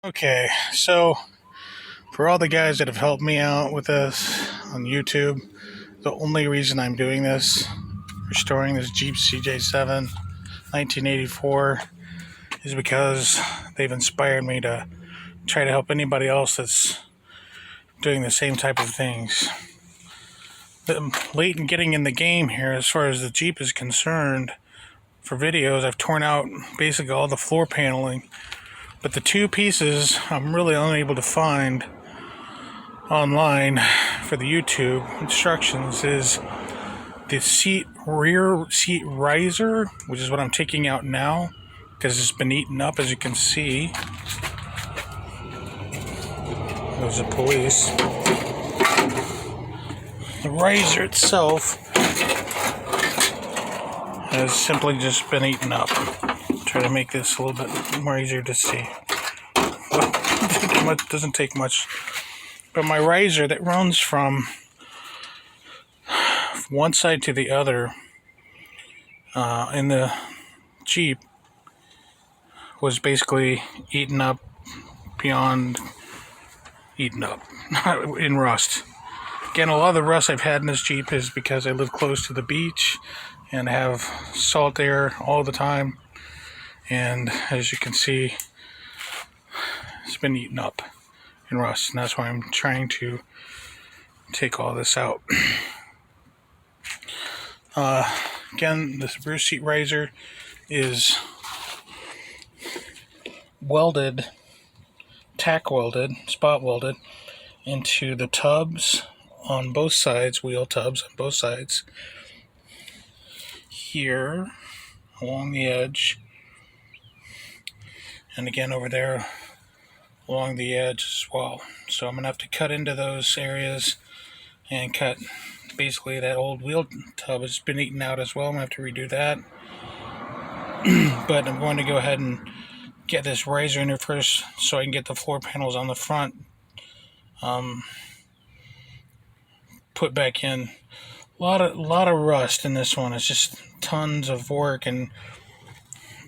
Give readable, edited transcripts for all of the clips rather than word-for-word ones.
Okay, so for all the guys that have helped me out with this on YouTube, the only reason I'm doing this, restoring this Jeep CJ7 1984, is because they've inspired me to try to help anybody else that's doing the same type of things. I'm late in getting in the game here as far as the Jeep is concerned. For videos, I've torn out basically all the floor paneling, but the two pieces I'm really only able to find online for the YouTube instructions is the rear seat riser, which is what I'm taking out now because it's been eaten up, as you can see. There's the police. The riser itself has simply just been eaten up. Try to make this a little bit more easier to see. Well, it doesn't take much. But my riser that runs from one side to the other in the Jeep was basically eaten up beyond eaten up in rust. Again, a lot of the rust I've had in this Jeep is because I live close to the beach and have salt there all the time. And as you can see, it's been eaten up in rust, and that's why I'm trying to take all this out. Again, this rear seat riser is welded, tack welded, spot welded into the tubs on both sides, wheel tubs on both sides, here along the edge, and again over there along the edge as well. So I'm going to have to cut into those areas and cut basically that old wheel tub has been eaten out as well. I'm going to have to redo that. But I'm going to go ahead and get this riser in here first so I can get the floor panels on the front put back in. A lot of rust in this one. It's just tons of work,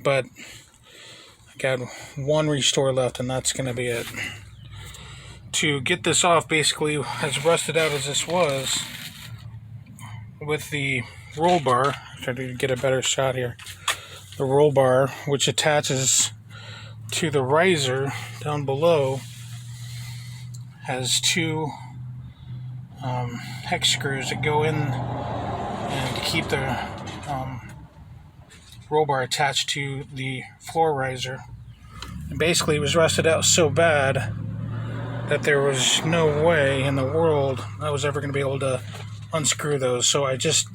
but I got one restore left, and that's going to be it. To get this off, basically, as rusted out as this was, with the roll bar, try to get a better shot here. The roll bar, which attaches to the riser down below, has two hex screws that go in and keep the roll bar attached to the floor riser. And basically, it was rusted out so bad that there was no way in the world I was ever going to be able to unscrew those. So I just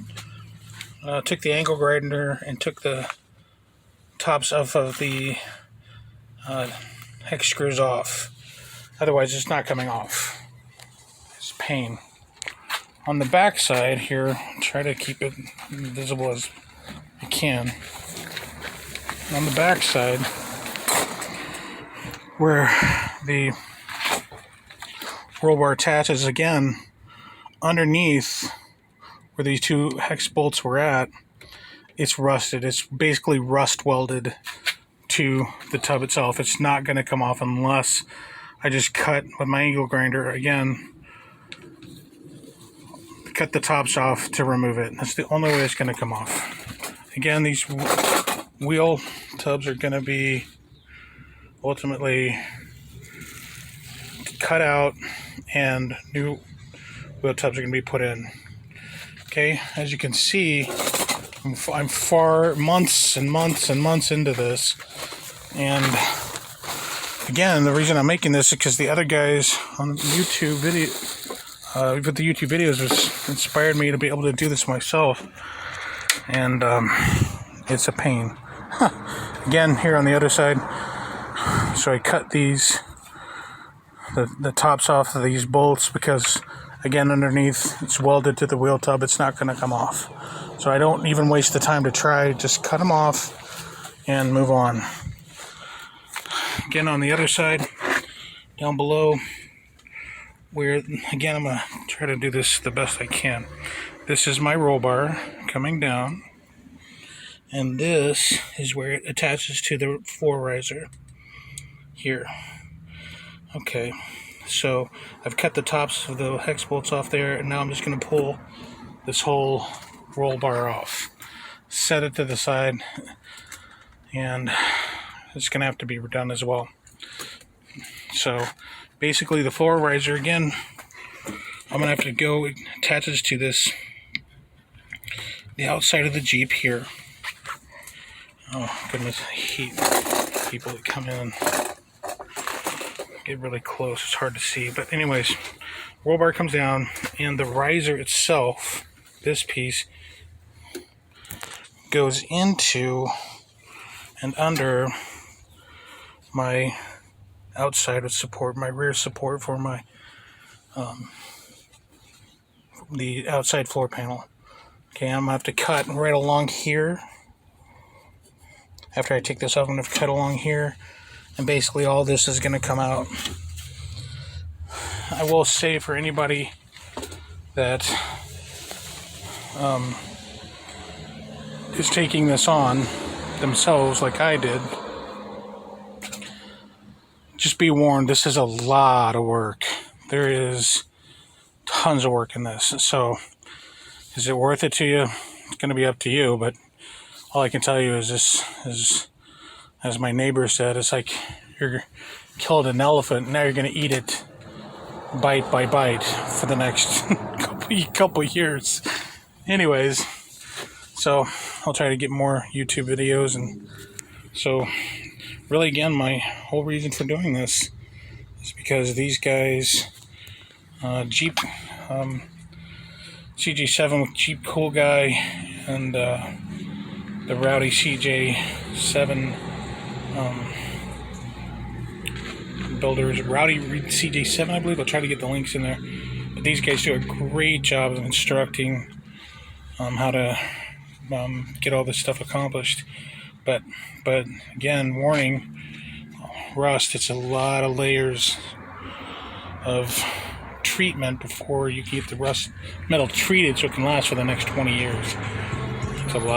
took the angle grinder and took the tops off of the hex screws off. Otherwise, it's not coming off. It's pain. On the back side here, try to keep it visible as you can. On the back side, where the roll bar attaches, again, underneath where these two hex bolts were at, it's rusted. It's basically rust welded to the tub itself. It's not going to come off unless I just cut with my angle grinder again, cut the tops off to remove it. That's the only way it's going to come off. Again, these wheel tubs are going to be ultimately cut out and new wheel tubs are going to be put in. Okay, as you can see, I'm far months and months and months into this, and again, the reason I'm making this is because the other guys on YouTube video with the YouTube videos was inspired me to be able to do this myself, and it's a pain. Again, here on the other side, so I cut these the tops off of these bolts because, again, underneath it's welded to the wheel tub. It's not going to come off. So I don't even waste the time to try. Just cut them off and move on. Again, on the other side, down below, where, again, I'm going to try to do this the best I can. This is my roll bar coming down, and this is where it attaches to the floor riser here. Okay, so I've cut the tops of the hex bolts off there, and now I'm just going to pull this whole roll bar off. Set it to the side, and it's going to have to be redone as well. So basically the floor riser, again, I'm going to have to go attach this to the outside of the Jeep here. Oh goodness, I hate people that come in and get really close. It's hard to see, but anyways, roll bar comes down, and the riser itself, this piece, goes into and under my outside of support, my rear support for my the outside floor panel. Okay, I'm gonna have to cut right along here. After I take this off, I'm gonna cut along here, and basically all this is gonna come out. I will say, for anybody that is taking this on themselves like I did, just be warned, this is a lot of work. There is tons of work in this. So is it worth it to you? It's going to be up to you, but all I can tell you is this is, as my neighbor said, it's like you're killed an elephant, now you're going to eat it bite by bite for the next couple years. Anyways, so I'll try to get more YouTube videos, and so really, again, my whole reason for doing this is because these guys, Jeep CJ7 with Jeep Cool Guy, and the Rowdy CJ7 builders, Rowdy CJ7, I believe. I'll try to get the links in there. But these guys do a great job of instructing how to get all this stuff accomplished. But again, warning, rust, it's a lot of layers of treatment before you get the rust metal treated so it can last for the next 20 years. It's a lot.